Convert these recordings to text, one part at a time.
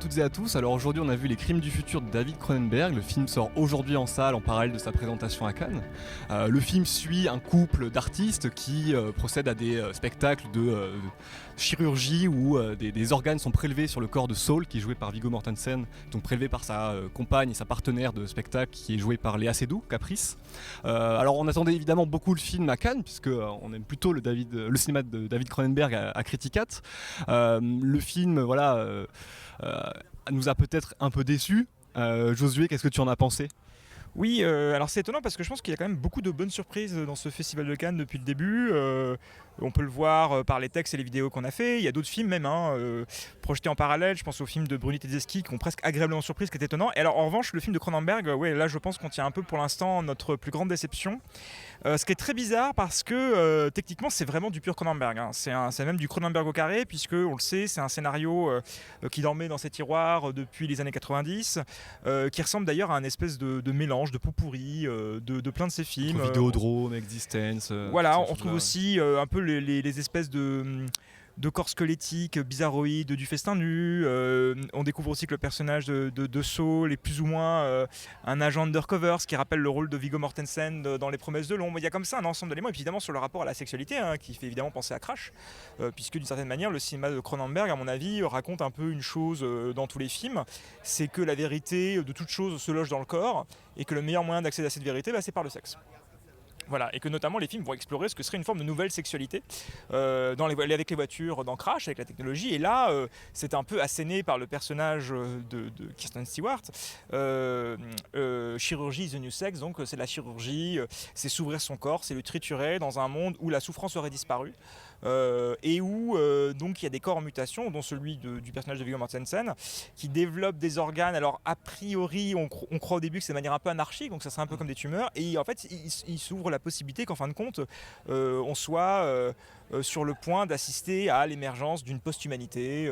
toutes et à tous. Alors aujourd'hui on a vu Les Crimes du futur de David Cronenberg. Le film sort aujourd'hui en salle en parallèle de sa présentation à Cannes. Le film suit un couple d'artistes qui procèdent à des spectacles de chirurgie où des organes sont prélevés sur le corps de Saul, qui est joué par Viggo Mortensen, donc prélevé par sa compagne et sa partenaire de spectacle qui est jouée par Léa Seydoux, Caprice. Alors on attendait évidemment beaucoup le film à Cannes puisque on aime plutôt le cinéma de David Cronenberg à Criticat. Le film nous a peut-être un peu déçus. Josué, qu'est-ce que tu en as pensé ? Oui, alors c'est étonnant parce que je pense qu'il y a quand même beaucoup de bonnes surprises dans ce festival de Cannes depuis le début. On peut le voir par les textes et les vidéos qu'on a fait. Il y a d'autres films même projetés en parallèle. Je pense au film de Bruni Tedeschi qui ont presque agréablement surpris, ce qui est étonnant. Et alors en revanche, le film de Cronenberg, là je pense qu'on tient un peu pour l'instant notre plus grande déception. Ce qui est très bizarre parce que techniquement c'est vraiment du pur Cronenberg. C'est même du Cronenberg au carré puisque on le sait, c'est un scénario qui dormait dans ses tiroirs depuis les années 90, qui ressemble d'ailleurs à un espèce de mélange, de pot-pourri de plein de ses films. Vidéodrome, Existence. Voilà, on retrouve aussi un peu les espèces de corps squelettiques, bizarroïdes, du festin nu. On découvre aussi que le personnage de Saul est plus ou moins un agent undercover, ce qui rappelle le rôle de Viggo Mortensen dans Les Promesses de l'ombre. Il y a comme ça un ensemble d'éléments, et puis évidemment sur le rapport à la sexualité, qui fait évidemment penser à Crash, puisque d'une certaine manière, le cinéma de Cronenberg, à mon avis, raconte un peu une chose dans tous les films, c'est que la vérité de toute chose se loge dans le corps, et que le meilleur moyen d'accéder à cette vérité, c'est par le sexe. Voilà, et que notamment les films vont explorer ce que serait une forme de nouvelle sexualité avec les voitures, dans Crash, avec la technologie. Et là, c'est un peu asséné par le personnage de Kristen Stewart. Chirurgie is the new sex, donc c'est la chirurgie, c'est s'ouvrir son corps, c'est le triturer dans un monde où la souffrance aurait disparu. Et où donc il y a des corps en mutation, dont celui du personnage de Viggo Mortensen, qui développe des organes. Alors a priori, on croit au début que c'est de manière un peu anarchique, donc ça serait un peu comme des tumeurs. Et en fait, il s'ouvre la possibilité qu'en fin de compte, on soit sur le point d'assister à l'émergence d'une post-humanité,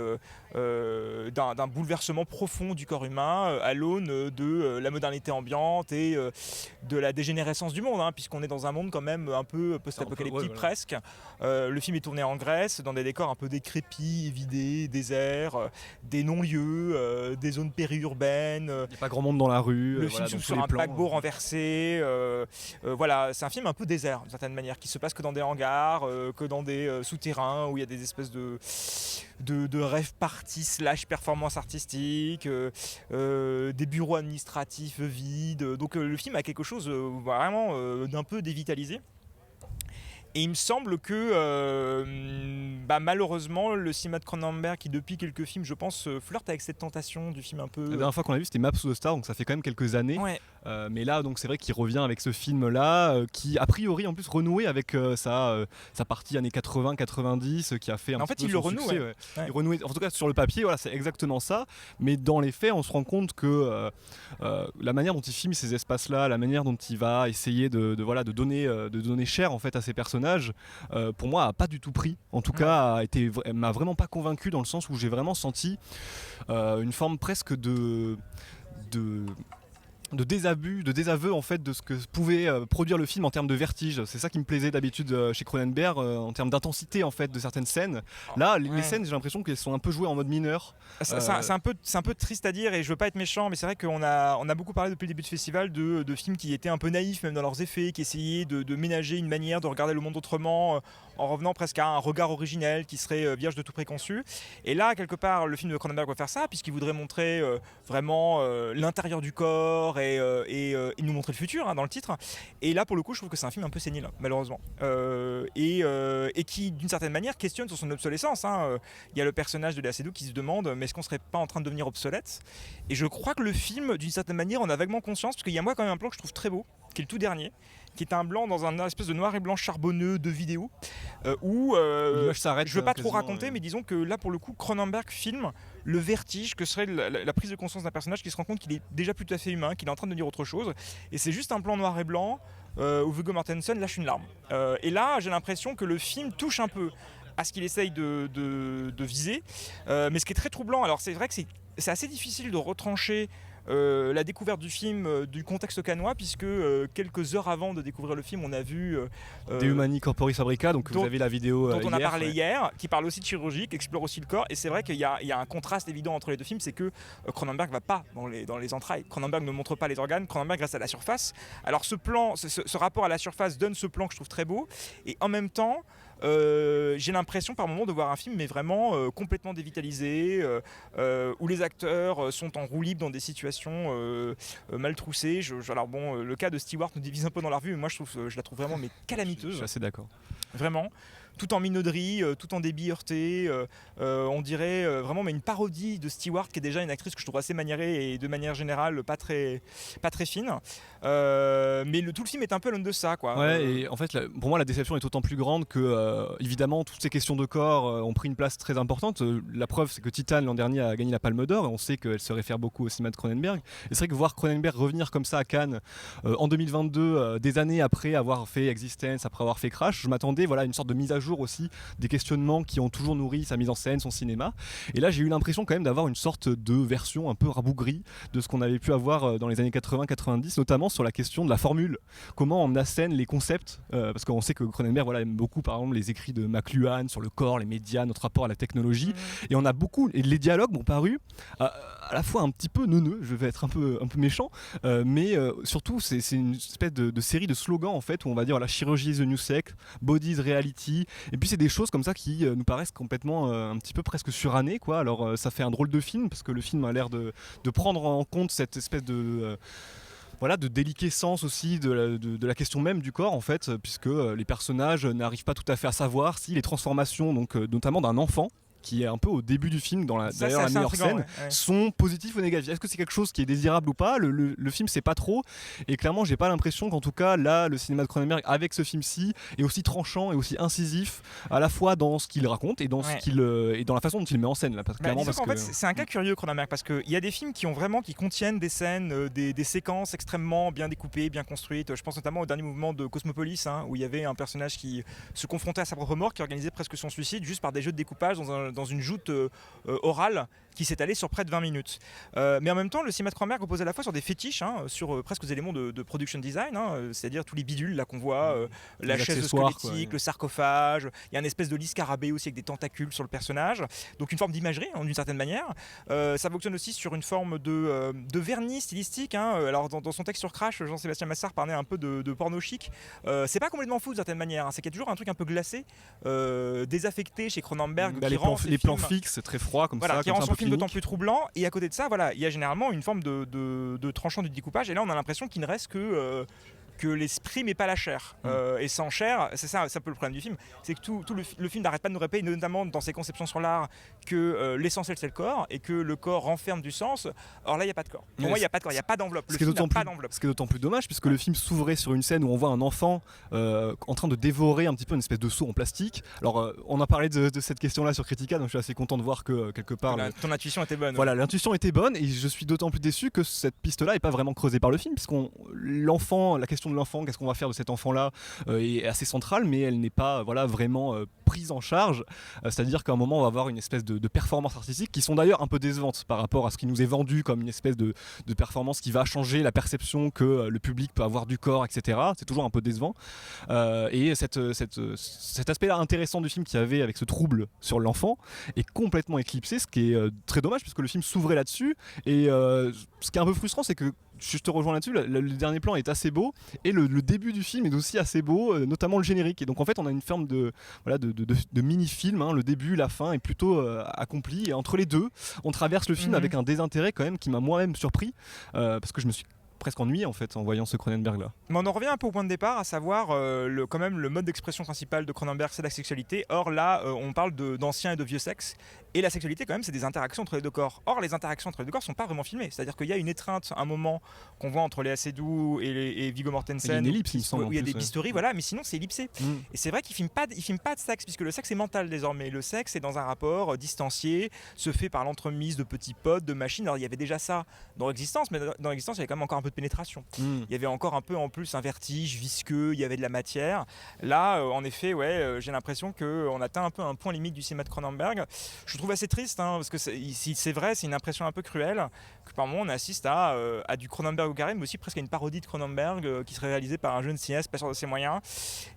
d'un bouleversement profond du corps humain à l'aune de la modernité ambiante et de la dégénérescence du monde, puisqu'on est dans un monde quand même un peu post-apocalyptique presque. Le film est tourné en Grèce, dans des décors un peu décrépits, vidés, déserts, des non-lieux, des zones périurbaines. Il n'y a pas grand monde dans la rue. Le film s'ouvre sur un paquebot renversé. Voilà, c'est un film un peu désert, d'une certaine manière, qui se passe que dans des hangars, que dans des souterrains, où il y a des espèces de rêve party / performance artistique, des bureaux administratifs vides. Donc le film a quelque chose vraiment d'un peu dévitalisé. Et il me semble que malheureusement le cinéma de Cronenberg, qui depuis quelques films je pense flirte avec cette tentation du film un peu... La dernière fois qu'on l'a vu c'était Maps of the Stars, donc ça fait quand même quelques années. Ouais. Mais là donc c'est vrai qu'il revient avec ce film là qui a priori en plus renoué avec sa partie années 80-90 qui a fait un en petit fait, peu il son le renoue, succès. ouais. Il renouait, en tout cas sur le papier, voilà, c'est exactement ça. Mais dans les faits on se rend compte que la manière dont il filme ces espaces là, la manière dont il va essayer de donner chair en fait à ces personnages, pour moi a pas du tout pris, en tout cas m'a vraiment pas convaincu, dans le sens où j'ai vraiment senti une forme presque de désaveu en fait de ce que pouvait produire le film en termes de vertige. C'est ça qui me plaisait d'habitude chez Cronenberg, en termes d'intensité en fait de certaines scènes. Là les scènes, j'ai l'impression qu'elles sont un peu jouées en mode mineur. C'est un peu triste à dire, et je veux pas être méchant, mais c'est vrai qu'on a beaucoup parlé depuis le début du festival de films qui étaient un peu naïfs même dans leurs effets, qui essayaient de ménager une manière de regarder le monde autrement, en revenant presque à un regard originel qui serait vierge de tout préconçu. Et là quelque part le film de Cronenberg va faire ça, puisqu'il voudrait montrer vraiment l'intérieur du corps et nous montrer le futur, dans le titre. Et là pour le coup je trouve que c'est un film un peu sénile, malheureusement, et qui d'une certaine manière questionne sur son obsolescence. Il y a le personnage de Léa Seydoux qui se demande mais est-ce qu'on serait pas en train de devenir obsolète. Et je crois que le film d'une certaine manière en a vaguement conscience, parce qu'il y a moi quand même un plan que je trouve très beau, qui est le tout dernier, qui est un blanc dans un espèce de noir et blanc charbonneux de vidéo, où je veux pas trop raconter, mais disons que là pour le coup Cronenberg filme le vertige que serait la prise de conscience d'un personnage qui se rend compte qu'il est déjà plus tout à fait humain, qu'il est en train de devenir autre chose, et c'est juste un plan noir et blanc où Viggo Mortensen lâche une larme. Et là j'ai l'impression que le film touche un peu à ce qu'il essaye de viser, mais ce qui est très troublant, alors c'est vrai que c'est assez difficile de retrancher la découverte du film, du contexte cannois, puisque quelques heures avant de découvrir le film, on a vu De Humani Corporis Fabrica, donc vous avez la vidéo dont on a hier, parlé hier, qui parle aussi de chirurgie, qui explore aussi le corps. Et c'est vrai qu'il y a un contraste évident entre les deux films, c'est que Cronenberg va pas dans les entrailles. Cronenberg ne montre pas les organes, Cronenberg reste à la surface. Alors ce rapport à la surface donne ce plan que je trouve très beau, et en même temps j'ai l'impression par moments de voir un film mais vraiment complètement dévitalisé, où les acteurs sont en roue libre dans des situations mal troussées. Alors bon, le cas de Stewart nous divise un peu dans la revue, mais moi je la trouve vraiment mais calamiteuse. Je suis assez d'accord. Vraiment, tout en minauderie, tout en débit heurté, on dirait vraiment mais une parodie de Stewart, qui est déjà une actrice que je trouve assez maniérée et de manière générale pas très fine. Mais tout le film est un peu l'un de ça, quoi. Ouais, et en fait, pour moi, la déception est d'autant plus grande que, évidemment, toutes ces questions de corps ont pris une place très importante. La preuve, c'est que Titan, l'an dernier, a gagné la Palme d'Or, et on sait qu'elle se réfère beaucoup au cinéma de Cronenberg. Et c'est vrai que voir Cronenberg revenir comme ça à Cannes en 2022, des années après avoir fait Existence, après avoir fait Crash, je m'attendais à une sorte de mise à jour aussi des questionnements qui ont toujours nourri sa mise en scène, son cinéma. Et là, j'ai eu l'impression quand même d'avoir une sorte de version un peu rabougrie de ce qu'on avait pu avoir dans les années 80-90, notamment sur la question de la formule. Comment on assène les concepts, parce qu'on sait que Cronenberg aime beaucoup par exemple les écrits de McLuhan sur le corps, les médias, notre rapport à la technologie, et on a beaucoup, et les dialogues m'ont paru à la fois un petit peu neuneux, je vais être un peu méchant, mais surtout c'est une espèce de série de slogans en fait, où on va dire la chirurgie is the new sex, body is reality, et puis c'est des choses comme ça qui nous paraissent complètement un petit peu presque surannées, quoi. Alors ça fait un drôle de film, parce que le film a l'air de prendre en compte cette espèce de déliquescence aussi de la question même du corps en fait, puisque les personnages n'arrivent pas tout à fait à savoir si les transformations, donc notamment d'un enfant qui est un peu au début du film, d'ailleurs la meilleure scène, sont positifs ou négatifs. Est-ce que c'est quelque chose qui est désirable ou pas? Le film sait pas trop, et clairement j'ai pas l'impression qu'en tout cas là le cinéma de Cronenberg avec ce film-ci est aussi tranchant et aussi incisif à la fois dans ce qu'il raconte et dans et dans la façon dont il met en scène là, clairement, parce qu'en fait c'est un cas curieux Cronenberg, parce qu'il y a des films qui contiennent des scènes, des séquences extrêmement bien découpées, bien construites. Je pense notamment au dernier mouvement de Cosmopolis, où il y avait un personnage qui se confrontait à sa propre mort, qui organisait presque son suicide juste par des jeux de découpage dans une joute orale qui s'étalait sur près de 20 minutes. Mais en même temps, le cinéma de Cronenberg repose à la fois sur des fétiches, sur presque des éléments de production design, c'est-à-dire tous les bidules là qu'on voit, la chaise squelettique, le sarcophage, il y a une espèce de lit scarabée aussi avec des tentacules sur le personnage, donc une forme d'imagerie d'une certaine manière. Ça fonctionne aussi sur une forme de vernis stylistique. Alors dans son texte sur Crash, Jean-Sébastien Massard parlait un peu de porno chic. C'est pas complètement fou d'une certaine manière, c'est qu'il y a toujours un truc un peu glacé, désaffecté chez Cronenberg, qui rend les plans fixes, c'est très froid comme ça, qui rend son film d'autant plus troublant. Et à côté de ça, il y a généralement une forme de tranchant du découpage, et là on a l'impression qu'il ne reste que l'esprit mais pas la chair. Et sans chair, c'est ça un peu le problème du film, c'est que tout le film n'arrête pas de nous répéter, notamment dans ses conceptions sur l'art, que l'essentiel c'est le corps, et que le corps renferme du sens. Or là il n'y a pas de corps. Pour moi il n'y a pas de corps, il n'y a pas d'enveloppe. Le film n'a pas d'enveloppe. Ce qui est d'autant plus dommage, puisque le film s'ouvrait sur une scène où on voit un enfant en train de dévorer un petit peu une espèce de seau en plastique. Alors on a parlé de cette question là sur Critica, donc je suis assez content de voir que quelque part ton intuition était bonne. Voilà, l'intuition était bonne, et je suis d'autant plus déçu que cette piste là n'est pas vraiment creusée par le film, puisque la question de l'enfant, qu'est-ce qu'on va faire de cet enfant-là, est assez centrale, mais elle n'est pas vraiment prise en charge. C'est-à-dire qu'à un moment, on va avoir une espèce de performance artistique qui sont d'ailleurs un peu décevantes par rapport à ce qui nous est vendu comme une espèce de performance qui va changer la perception que le public peut avoir du corps, etc. C'est toujours un peu décevant. Et cet aspect-là intéressant du film qu'il y avait avec ce trouble sur l'enfant est complètement éclipsé, ce qui est très dommage, puisque le film s'ouvrait là-dessus. Et ce qui est un peu frustrant, c'est que je te rejoins là-dessus, le dernier plan est assez beau, et le début du film est aussi assez beau, notamment le générique. Et donc en fait on a une forme de mini-film, le début, la fin est plutôt accompli, et entre les deux on traverse le film avec un désintérêt quand même qui m'a moi-même surpris, parce que je me suis presque ennuyé en fait en voyant ce Cronenberg là. Mais on en revient un peu au point de départ, à savoir quand même le mode d'expression principal de Cronenberg, c'est la sexualité. Or là on parle d'ancien et de vieux sexe, et la sexualité quand même c'est des interactions entre les deux corps. Or les interactions entre les deux corps sont pas vraiment filmées, c'est-à-dire qu'il y a une étreinte, un moment qu'on voit entre Léa Seydoux et Viggo Mortensen, il y a une ellipse, il me semble, où il y a des bistouri, mais sinon c'est ellipsé. Et c'est vrai qu'il filme pas de sexe, puisque le sexe est mental désormais. Le sexe est dans un rapport distancié, se fait par l'entremise de petits pods, de machines. Alors il y avait déjà ça dans Existence, mais dans Existence il y avait quand même encore un peu de pénétration. Il y avait encore un peu en plus un vertige visqueux, il y avait de la matière. Là en effet j'ai l'impression qu'on atteint un peu un point limite du cinéma de Cronenberg. Je trouve assez triste, parce que c'est vrai, c'est une impression un peu cruelle par moment on assiste à du Cronenberg au carré, mais aussi presque à une parodie de Cronenberg qui serait réalisée par un jeune cinéaste pas sûr de ses moyens.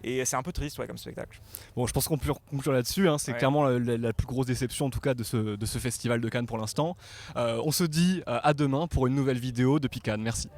Et c'est un peu triste comme spectacle. Bon, je pense qu'on peut conclure là-dessus, hein. C'est Ouais. clairement la plus grosse déception en tout cas de ce festival de Cannes pour l'instant. On se dit à demain pour une nouvelle vidéo depuis Cannes. Merci.